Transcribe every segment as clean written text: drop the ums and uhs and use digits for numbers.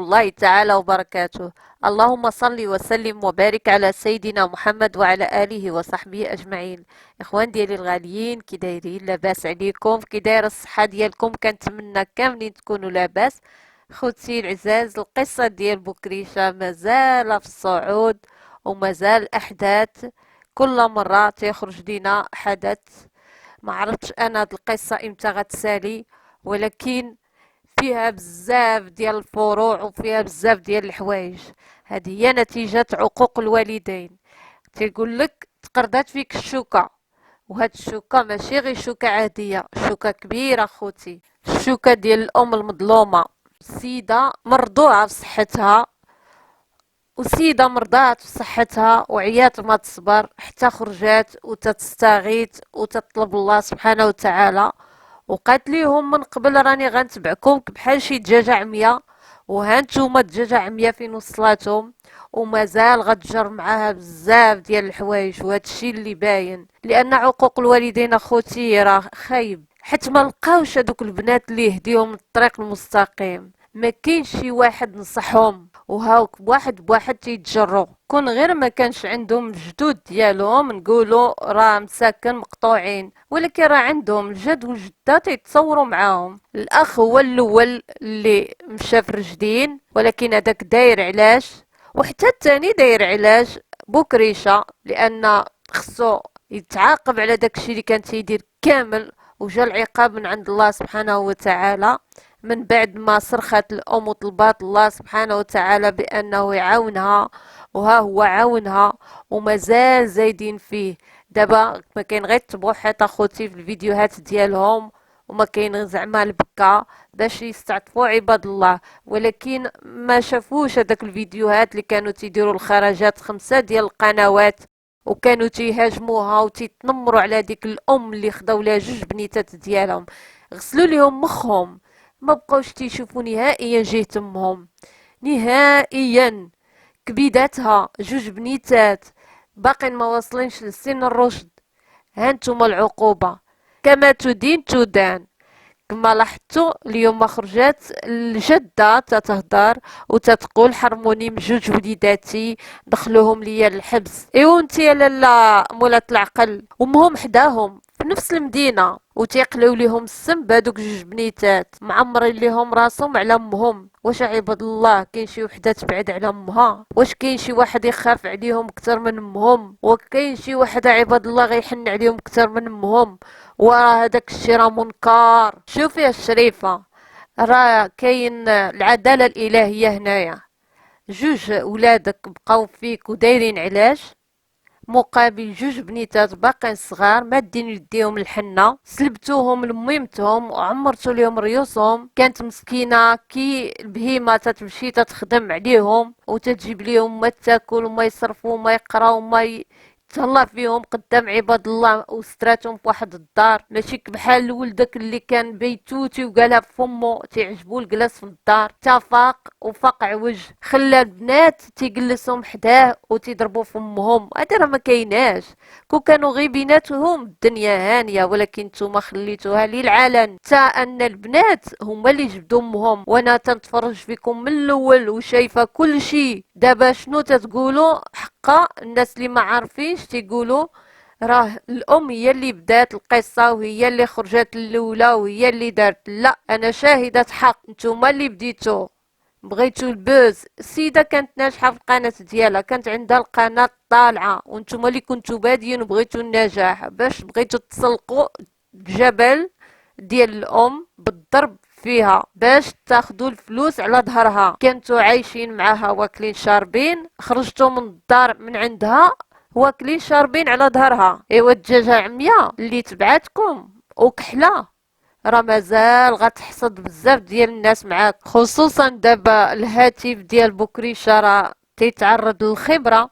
الله تعالى وبركاته. اللهم صل وسلم وبارك على سيدنا محمد وعلى آله وصحبه أجمعين. إخوان ديالي الغاليين، كي دايرين؟ لاباس عليكم؟ كي داير الصحة ديالكم؟ كنتمنى كاملين تكونوا لاباس. خوتي العزاز، القصة ديال بكريشة مازال في الصعود، ومازال الأحداث كل مرة تيخرج لينا حدث. ما عرفتش انا هاد القصة امتى غتسالي، ولكن فيها بزاف ديال الفروع وفيها بزاف ديال الحوايج. هذه هي نتيجة عقوق الوالدين. تيقول لك تقردات فيك الشوكة، وهاد الشوكة ماشي غير شوكة عادية، شوكة كبيرة خوتي، الشوكة ديال الأم المظلومة. السيدة مرضوعة في صحتها، وسيدة مرضات في صحتها وعيات ما تصبر حتى خرجات وتستغيث وتطلب الله سبحانه وتعالى، وقالت ليهم من قبل راني غنتبعكم بحال شي دجاجة عمية، وهانتوما الدجاجة عمية فين وصلاتهم، ومازال غتجر معاها بزاف ديال الحوايج. وهادشي اللي باين، لان عقوق الوالدين اخوتي راه خايب، حيت ما لقاوش هذوك البنات اللي يهديهم للطريق المستقيم. ما كاينش شي واحد نصحهم، وهاوك بواحد بواحد تيتجروا. كون غير ما كانش عندهم الجدود ديالهم نقولوا راه مساكن مقطوعين، ولكن راه عندهم الجد والجده تيتصوروا معاهم. الاخ هو الاول اللي مشى في الرجلين، ولكن هذاك داير علاش، وحتى الثاني داير علاش بكريشه، لان خصو يتعاقب على داكشي اللي كان تيدير كامل، وجا العقاب من عند الله سبحانه وتعالى من بعد ما صرخت الأم وطلبات الله سبحانه وتعالى بأنه يعاونها. وها هو عاونها، ومازال زايدين فيه. دابا ما كاين غير تبعوا حيط اخوتي في الفيديوهات ديالهم، وما كاين زعما البكا باش يستعطفوا عباد الله، ولكن ما شافوش هذاك الفيديوهات اللي كانوا تيديروا الخرجات 5 ديال القنوات، وكانوا تيهاجموها وتيتنمروا على ديك الام اللي خداو لها 2 بنيتات ديالهم، غسلوا لهم مخهم، ما بقاوش تيشوفوا نهائيا جهة امهم نهائيا. كبيداتها 2 بنيتات باقين ما واصلينش لسن الرشد، هانتوما العقوبة. كما تدين تدان. كما لاحظتوا اليوم خرجات الجدة تتهدر وتتقول حرموني من 2 وليداتي، دخلوهم ليا للحبس. ايوا انتي يا لالا مولات العقل، امهم حداهم في نفس المدينة، وتيقليو ليهم السم بهذوك 2 بنيتات معمرين ليهم راسهم على امهم. واش عباد الله كاين شي وحده تبعد على امها؟ واش كاين شي واحد يخاف عليهم اكثر من امهم؟ وكاين شي واحد عباد الله غيحن عليهم اكثر من امهم؟ وراه هداك الشي راه منكر. شوفي يا الشريفه، راه كاين العداله الالهيه هنايا. 2 ولادك بقاو فيك ودايرين علاش مقابل 2 بنيتات باقين صغار مادين يديهم الحنة، سلبتوهم لميمتهم وعمرتوا ليهم ريوسهم. كانت مسكينة كي البهيمة تتمشي تتخدم عليهم وتجيب ليهم ما تاكل وما يصرفوا وما يقراو وما تهلا فيهم قدام عباد الله، وستراتهم في واحد الدار. ماشي بحال ولدك اللي كان بيتوتي وقالها فمو تيعجبو الجلاس في الدار، تفاق وفاق عوج، خلى البنات تيجلسهم حداه وتيضربوا فمهم. هادي راه ما كايناش. كون كانوا غير بيناتهم الدنيا هانيه، ولكن نتوما خليتوها للعلن، تا ان البنات هما اللي جبدوا امهم. وانا تنتفرج فيكم من الاول وشايفه كل شيء. دابا شنو تتقولوا؟ حقا الناس اللي ما عارفينش تيقولوا راه الام هي اللي بدات القصه وهي اللي خرجت الاولى وهي اللي دارت. لا، انا شاهده حق، نتوما اللي بديتو، بغيتو البوز. السيده كانت ناجحه في القناه ديالها، كانت عندها القناه طالعه، وانتوما اللي كنتو بادين وبغيتو النجاح، باش بغيتو تسلقوا الجبل ديال الام بالضرب فيها باش تاخدوا الفلوس على ظهرها. كنتو عايشين معاها واكلين شاربين، خرجتوا من الدار من عندها واكلين شاربين على ظهرها. ايوا الدجاجه عمية اللي تبعاتكم وكحله راه مازال غتحصد بزاف ديال الناس معاك، خصوصا دابا الهاتف ديال بكريشه راه تيتعرض للخبره،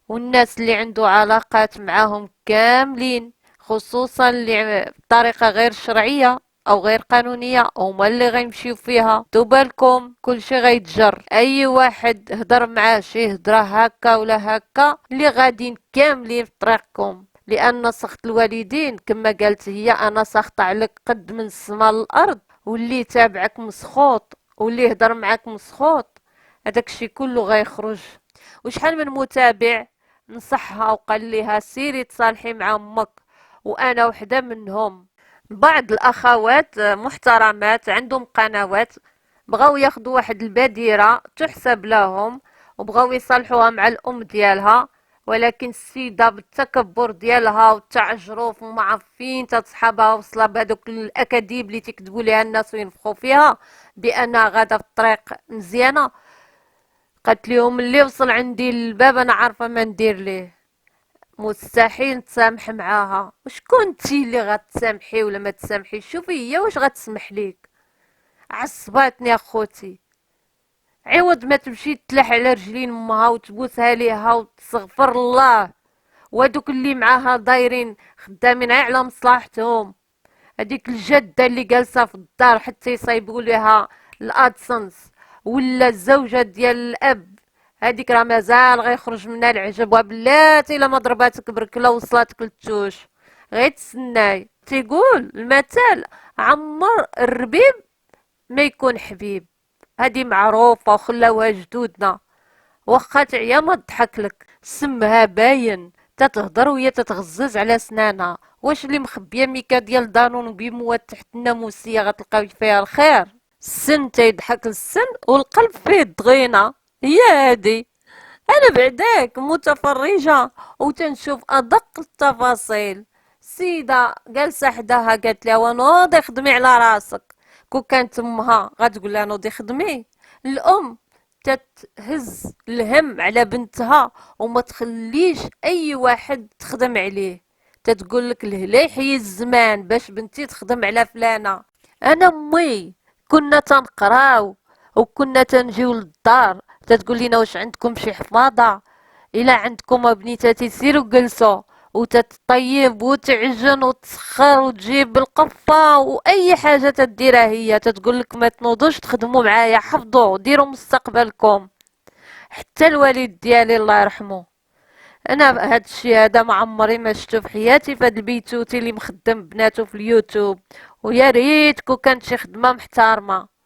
والناس اللي عنده علاقات معاهم كاملين، خصوصا اللي بطريقه غير شرعيه او غير قانونيه، هما اللي غيمشيو فيها. بالكم كل شيء غيتجر، اي واحد هضر معاه شي هضره هكا ولا هكا اللي غاديين كاملين في طريقكم. لان سخط الوالدين كما قالت هي، انا ساخطه عليك قد من السما للارض، واللي تابعك مسخوط واللي هضر معاك مسخوط. هذاك الشيء كله غيخرج. وشحال من متابع نصحها وقال لها سيري تصالحي مع امك، وانا وحده منهم. بعض الاخوات محترمات عندهم قنوات بغاو ياخدوا واحد البديرة تحسب لهم، وبغاو يصالحوها مع الام ديالها، ولكن السيدة بالتكبر ديالها والتعجرف وما عارفين تصحابها وصلا بهذوك الاكاذيب اللي تكذبوا ليها الناس وينفخوا فيها بانها غاده في الطريق مزيانه. قالت لهم اللي وصل عندي للباب انا عارفه ما ندير ليه. مستحيل نتسامح معاها. وشكون انتي اللي غتسامحي ولا ما تسامحيش؟ شوفي هي واش غتسمح ليك. عصباتني اخوتي. عوض ما تمشي تلح على رجلين امها وتبوسها ليها وتستغفر الله، وهادوك اللي معاها دايرين خدامين غير على مصلحتهم. هذيك الجده اللي جالسه في الدار حتى يصايبوا ليها الادسنس، ولا الزوجه ديال الاب، هذيك راه مازال غيخرج منها العجب. وبلاتي الا ما ضرباتك بركله وصلاتك للتوش غير تسناي. تيقول المثل عمر الربيب ما يكون حبيب. هذه معروفه وخلاوها جدودنا. واخا تعيا ما تضحك لك، سمها باين تتهضر وهي تتغزز على سنانها. واش اللي مخبيه ميكا ديال دانون بمواد تحت الناموسيه غتلقاو فيها الخير؟ السن تيضحك السن والقلب فيه الضغينه. هي هادي. انا بعداك متفرجه وتنشوف ادق التفاصيل. سيده جالسه حداها قالت لها ونوضي خدمي على راسك. كون كانت امها غتقول لها نوضي خدمي. الام تتهز الهم على بنتها وما تخليش اي واحد تخدم عليه. تتقول لك الهلا يحيي الزمان باش بنتي تخدم على فلانه. انا امي كنا تنقراو وكنا تنجيو للدار تتقول لنا واش عندكم شي حفاضه؟ الا عندكم بنيتاتي سيروا جلسوا، وتطيب وتعجن وتسخر وتجيب القفه واي حاجه تديرها هي. تتقول لك ما تنوضوش تخدموا معايا، حفظوا ديروا مستقبلكم. حتى الوالد ديالي الله يرحمه، انا هاد الشيء هذا ما عمري ما شفتو في حياتي في هاد البيتوتي اللي مخدم بناتو في اليوتيوب. ويا ريت كون كانت شي خدمه محترمه.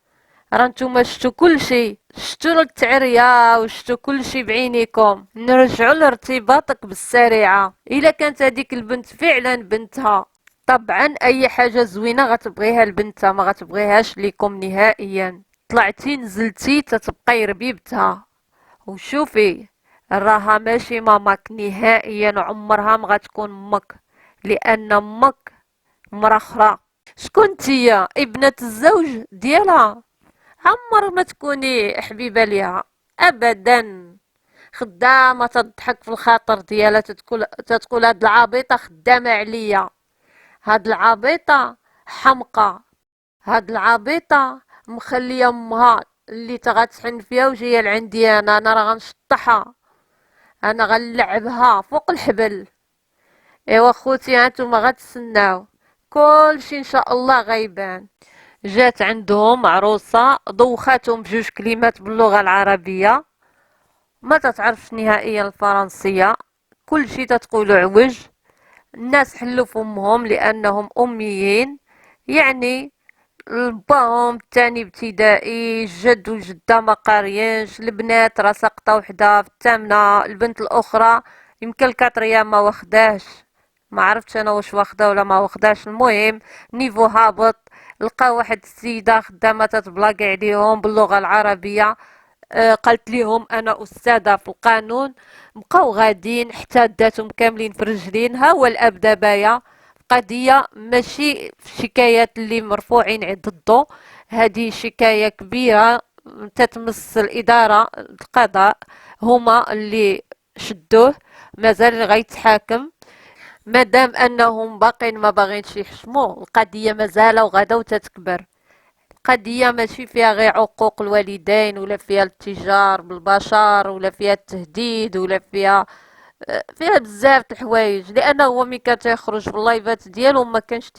راه نتوما شفتو كلشي، شفتو التعريه وشفتو كلشي بعينيكم. نرجعوا لارتباطك بالسريعه. الا كانت هذيك البنت فعلا بنتها، طبعا اي حاجه زوينه غتبغيها لبنتها، ما غتبغيهاش ليكم نهائيا. طلعتي نزلتي تتبقاي ربيبتها. وشوفي راها ماشي ماماك نهائيا، وعمرها ما غتكون امك، لان امك مرا اخرى. شكون نتيا؟ ابنة الزوج ديالها. عمر ما تكوني حبيبه ليها ابدا. خدامه تضحك في الخاطر ديالها، تتقول هاد العبيطه خدامه عليا، هاد العبيطه حمقى، هاد العبيطه مخليه امها اللي تغتحن فيها وجايه لعندي انا راه غنشطحها، انا غنلعبها فوق الحبل. ايوا خوتي هانتوما غتسناو كلشي ان شاء الله غيبان. جات عندهم عروسة دوخاتهم بجوج كلمات باللغة العربية، ما تتعرفش نهائيا الفرنسية، كل شي تتقولو عوج. الناس حلو فمهم لأنهم أميين. يعني باهم الثاني ابتدائي، الجد والجدة ما قاريينش، البنات راه ساقطة وحدة في الثامنة، البنت الأخرى يمكن الكاتريام ما واخداش، ما عرفتش انا واش واخده ولا ما واخداش. المهم نيفو هابط. لقى واحد السيده خدامه تتبلاقي عليهم باللغه العربيه. قالت لهم انا استاذه في القانون. بقاو غاديين حتى داتهم كاملين في رجلين. ها هو الاب دابايا قضيه ماشي في شكايات اللي مرفوعين ضده، هذه شكايه كبيره تتمس الاداره القضاء، هما اللي شدوه، مازال غيتحاكم. مادام انهم باقين ما باغينش يحشموه، القضيه مازال وغدا وتتكبر. القضيه ماشي فيها غير عقوق الوالدين، ولا فيها الاتجار بالبشر، ولا فيها التهديد، ولا فيها بزاف د الحوايج. لانه هو ملي كان تيخرج في اللايفات ديالو ما كانش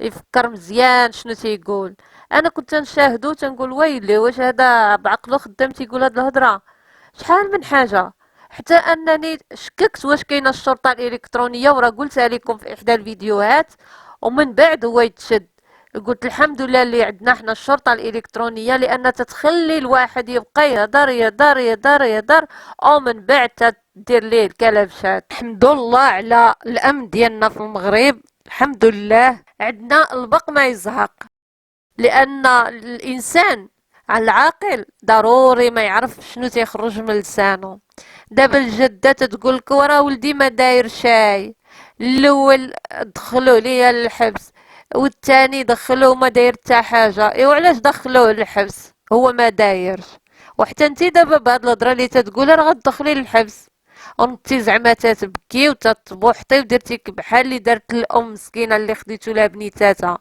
يفكر مزيان شنو تيقول. انا كنت نشاهدو تنقول ويلي واش هذا بعقلو خدام تيقول هاد الهضره؟ شحال من حاجه. حتى انني شككت واش كاينه الشرطه الالكترونيه، وراه قلتها لكم في احدى الفيديوهات، ومن بعد هو يتشد. قلت الحمد لله اللي عندنا احنا الشرطة الإلكترونية، لأن تتخلي الواحد يبقى يهدر يهدر يهدر يهدر، أو من بعد تدير ليه الكلبشات. الحمد لله على الأمن ديالنا في المغرب، الحمد لله عندنا البق ما يزهق، لأن الإنسان العاقل ضروري ما يعرف شنو تيخرج من لسانه. دابا الجدة تتقولك ورا ولدي ما داير شاي، الاول دخلوه ليا للحبس، والثاني دخلوه ما داير حتى حاجه. ايوا علاش دخلوه للحبس؟ هو ما دايرش. وحتى انتي دابا بهاد الهضره اللي تتقولها راه غتدخلي للحبس، ونتي زعما تتبكي وتتبوحطي ودرتيك بحال اللي دارت الام مسكينه اللي خديتو لها بنيتاتها.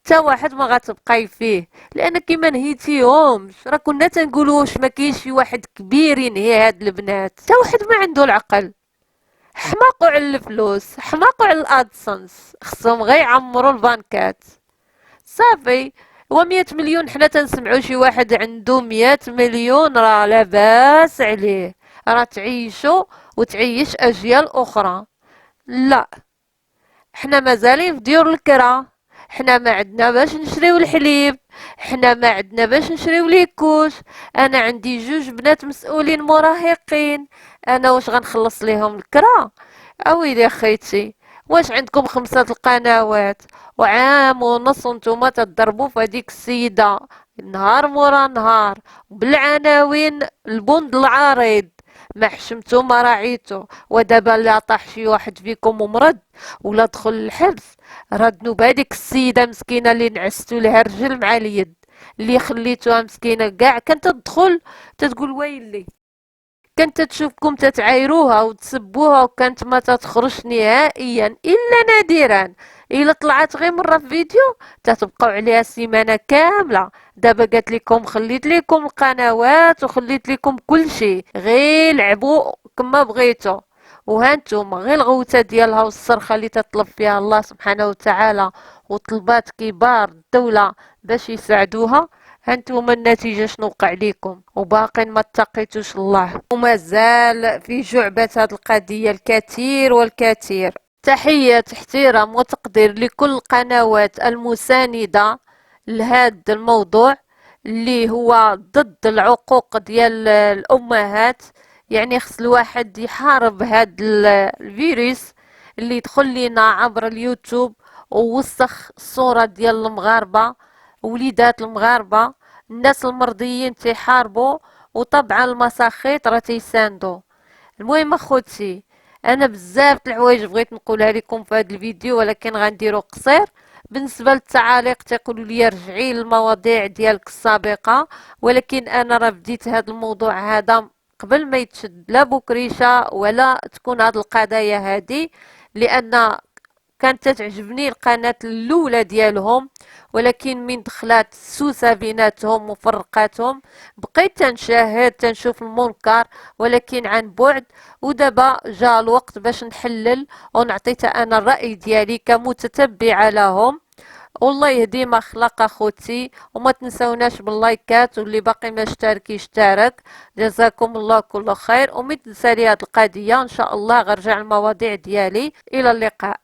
حتى واحد ما غتبقاي فيه، لانك ما نهيتيهمش. راه كنا تنقولوا واش ما كاينش شي واحد كبير ينهي هاد البنات؟ حتى واحد ما عنده العقل. حماقوا على الفلوس، حماقوا على الادسنس، خصهم غير يعمروا البنكات صافي. هو 100 مليون، حنا تنسمعوا شي واحد عنده 100 مليون راه لاباس عليه، راه تعيشوا وتعيش اجيال اخرى. لا، حنا مازالين في ديور الكرا، حنا ما عندنا باش نشريو الحليب، حنا ما عندنا باش نشريو ليكوش. انا عندي جوج بنات مسؤولين مراهقين، انا واش غنخلص ليهم الكرا؟ اويلي خيتي، واش عندكم 5 القنوات وعام ونص وانتوما تضربوا في هذيك السيدة نهار مورا نهار بالعناوين البند العريض؟ ما حشمتو ما راعيتو. ودابا لا طاح شي واحد فيكم ومرض ولا دخل الحبس، راه ذنوب هذيك السيده مسكينه اللي نعستو لها الرجل مع اليد، اللي خليتوها مسكينه كاع كانت تدخل تتقول ويلي، كانت تشوفكم تتعايروها وتسبوها، وكانت ما تتخرج نهائيا الا نادرا. الا طلعت غير مره في فيديو تتبقاو عليها سيمانه كامله. دابا قالت لكم خليت لكم القنوات وخليت لكم كل شيء، غير لعبوا كما بغيتوا. وهانتوما غير الغوته ديالها والصرخه اللي تطلب فيها الله سبحانه وتعالى، وطلبات كبار الدوله باش يساعدوها. هانتوما النتيجة شنو وقع ليكم، وباقين ما اتقيتوش الله، ومازال في جعبة هاد القضية الكثير والكثير. تحية احترام وتقدير لكل القنوات المساندة لهذا الموضوع اللي هو ضد العقوق ديال الأمهات. يعني خص الواحد يحارب هاد الفيروس اللي يدخل لينا عبر اليوتيوب ووسخ الصورة ديال المغاربة، وليدات المغاربة، الناس المرضيين تيحاربوا، وطبعا المساخيط راه تيساندوا. المهم اخوتي، انا بزاف د الحوايج بغيت نقولها لكم في هذا الفيديو، ولكن غنديرو قصير. بالنسبه للتعاليق تيقولوا لي رجعي للمواضيع ديالك السابقه، ولكن انا راه بديت هذا الموضوع هذا قبل ما يتشد لا بكريشه ولا تكون هاد القضايا هادي، لان كانت تعجبني القناة الأولى ديالهم، ولكن من دخلات سوسة بيناتهم وفرقاتهم بقيت تنشاهد تنشوف المنكر ولكن عن بعد. ودابا جاء الوقت باش نحلل ونعطيت انا الرأي ديالي كمتتبعة لهم. والله يهدي ما خلق اخوتي، وما تنسوناش باللايكات، واللي باقي ما اشترك يشترك. جزاكم الله كل خير، ومثل سالي هاد القضية ان شاء الله غنرجع المواضيع ديالي. الى اللقاء.